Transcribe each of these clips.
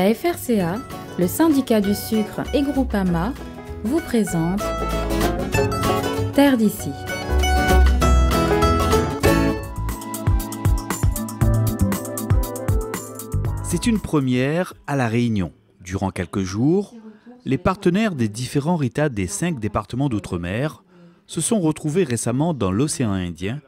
La FRCA, le syndicat du sucre et Groupama vous présente Terre d'ici. C'est une première à La Réunion. Durant quelques jours, les partenaires des différents RITA des 5 départements d'outre-mer se sont retrouvés récemment dans l'océan Indien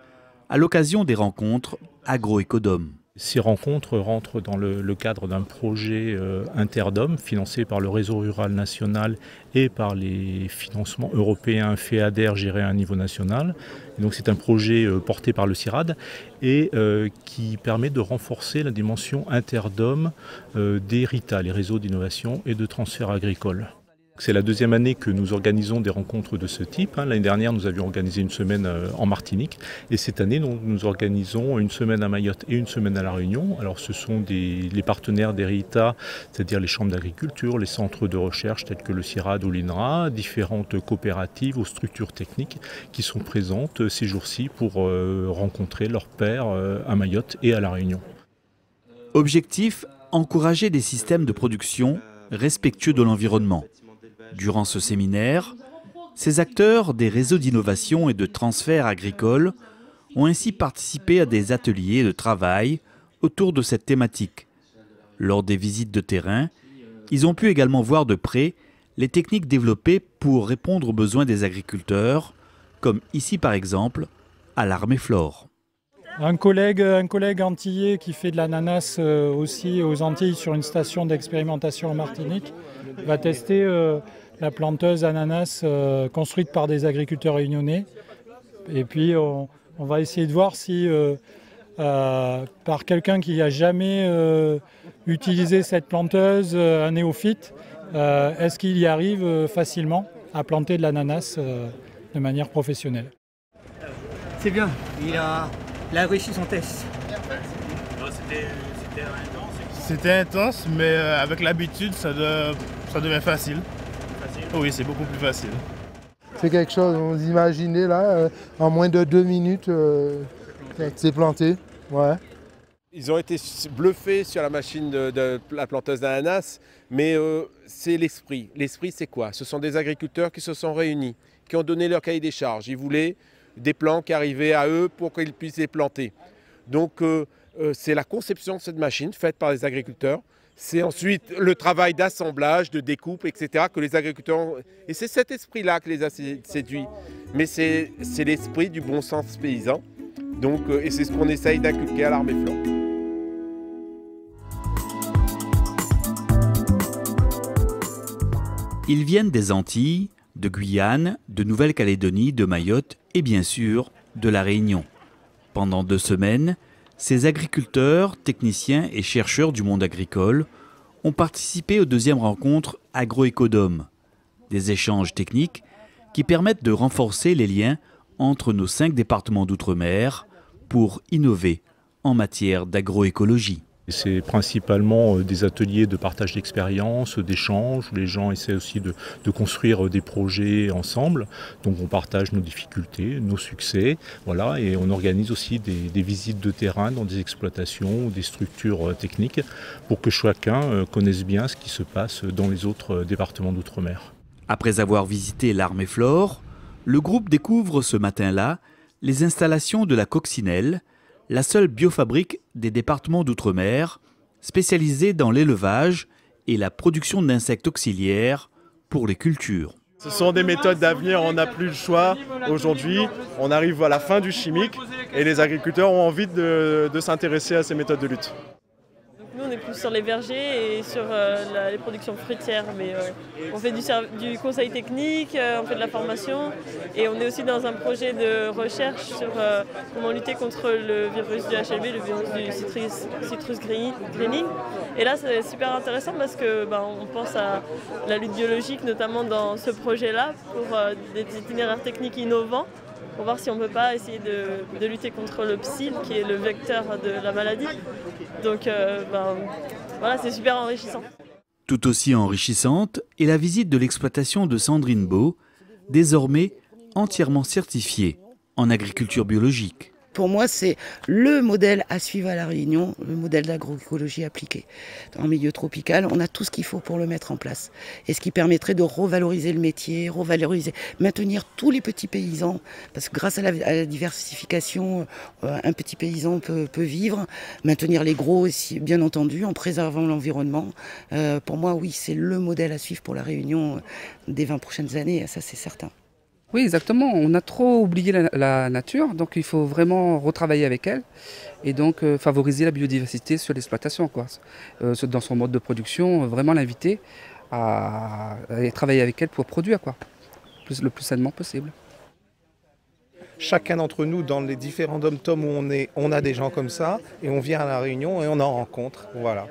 à l'occasion des rencontres Agroécodom. Ces rencontres rentrent dans le cadre d'un projet interdom financé par le réseau rural national et par les financements européens FEADER gérés à un niveau national. Et donc c'est un projet porté par le CIRAD et qui permet de renforcer la dimension interdom des RITA, les réseaux d'innovation et de transfert agricole. C'est la deuxième année que nous organisons des rencontres de ce type. L'année dernière, nous avions organisé une semaine en Martinique. Et cette année, nous organisons une semaine à Mayotte et une semaine à La Réunion. Alors, ce sont les partenaires des RITA, c'est-à-dire les chambres d'agriculture, les centres de recherche tels que le CIRAD ou l'INRA, différentes coopératives ou structures techniques qui sont présentes ces jours-ci pour rencontrer leurs pairs à Mayotte et à La Réunion. Objectif, encourager des systèmes de production respectueux de l'environnement. Durant ce séminaire, ces acteurs des réseaux d'innovation et de transfert agricole ont ainsi participé à des ateliers de travail autour de cette thématique. Lors des visites de terrain, ils ont pu également voir de près les techniques développées pour répondre aux besoins des agriculteurs, comme ici par exemple à l'Arméflore. Un collègue antillais qui fait de l'ananas aussi aux Antilles sur une station d'expérimentation en Martinique va tester la planteuse ananas construite par des agriculteurs réunionnais. Et puis on va essayer de voir si par quelqu'un qui n'a jamais utilisé cette planteuse, un néophyte, est-ce qu'il y arrive facilement à planter de l'ananas de manière professionnelle. C'est bien, il a réussi son test. C'était intense, mais avec l'habitude, ça devient facile. Oui, c'est beaucoup plus facile. C'est quelque chose, on imaginait là, en moins de 2 minutes, c'est planté. Ouais. Ils ont été bluffés sur la machine de la planteuse d'ananas, mais c'est l'esprit. L'esprit, c'est quoi? Ce sont des agriculteurs qui se sont réunis, qui ont donné leur cahier des charges. Ils voulaient des plants qui arrivaient à eux pour qu'ils puissent les planter. Donc c'est la conception de cette machine faite par les agriculteurs. C'est ensuite le travail d'assemblage, de découpe, etc. que les agriculteurs ont. Et c'est cet esprit-là qui les a séduits. Mais c'est l'esprit du bon sens paysan. Donc, et c'est ce qu'on essaye d'inculquer à l'Arméflore. Ils viennent des Antilles, de Guyane, de Nouvelle-Calédonie, de Mayotte et bien sûr de La Réunion. Pendant 2 semaines, ces agriculteurs, techniciens et chercheurs du monde agricole ont participé aux 2e rencontres Agroécodom, des échanges techniques qui permettent de renforcer les liens entre nos 5 départements d'outre-mer pour innover en matière d'agroécologie. C'est principalement des ateliers de partage d'expériences, d'échanges, où les gens essaient aussi de construire des projets ensemble. Donc on partage nos difficultés, nos succès, voilà, et on organise aussi des visites de terrain dans des exploitations ou des structures techniques pour que chacun connaisse bien ce qui se passe dans les autres départements d'outre-mer. Après avoir visité l'Arméflore, le groupe découvre ce matin-là les installations de la Coccinelle, la seule biofabrique des départements d'outre-mer, spécialisée dans l'élevage et la production d'insectes auxiliaires pour les cultures. Ce sont des méthodes d'avenir, on n'a plus le choix. Aujourd'hui, on arrive à la fin du chimique et les agriculteurs ont envie de s'intéresser à ces méthodes de lutte. Nous, on est plus sur les vergers et sur les productions fruitières, mais on fait du conseil technique, on fait de la formation et on est aussi dans un projet de recherche sur comment lutter contre le virus du HLB, le virus du citrus greening. Et là, c'est super intéressant parce que on pense à la lutte biologique, notamment dans ce projet-là, pour des itinéraires techniques innovants, pour voir si on ne peut pas essayer de lutter contre le psylle, qui est le vecteur de la maladie. Donc voilà, c'est super enrichissant. Tout aussi enrichissante est la visite de l'exploitation de Sandrine Beau, désormais entièrement certifiée en agriculture biologique. pour moi, c'est le modèle à suivre à La Réunion, le modèle d'agroécologie appliquée. En milieu tropical, on a tout ce qu'il faut pour le mettre en place. Et ce qui permettrait de revaloriser le métier, maintenir tous les petits paysans, parce que grâce à la diversification, un petit paysan peut vivre, maintenir les gros aussi, bien entendu, en préservant l'environnement. Pour moi, oui, c'est le modèle à suivre pour La Réunion des 20 prochaines années, ça c'est certain. Oui, exactement. On a trop oublié la nature, donc il faut vraiment retravailler avec elle et donc favoriser la biodiversité sur l'exploitation, quoi. Dans son mode de production, vraiment l'inviter à travailler avec elle pour produire, quoi, le plus sainement possible. Chacun d'entre nous, dans les différents dom-toms où on a des gens comme ça et on vient à La Réunion et on en rencontre. Voilà.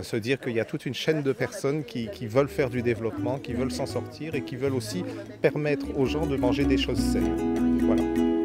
Se dire qu'il y a toute une chaîne de personnes qui veulent faire du développement, qui veulent s'en sortir et qui veulent aussi permettre aux gens de manger des choses saines. Voilà.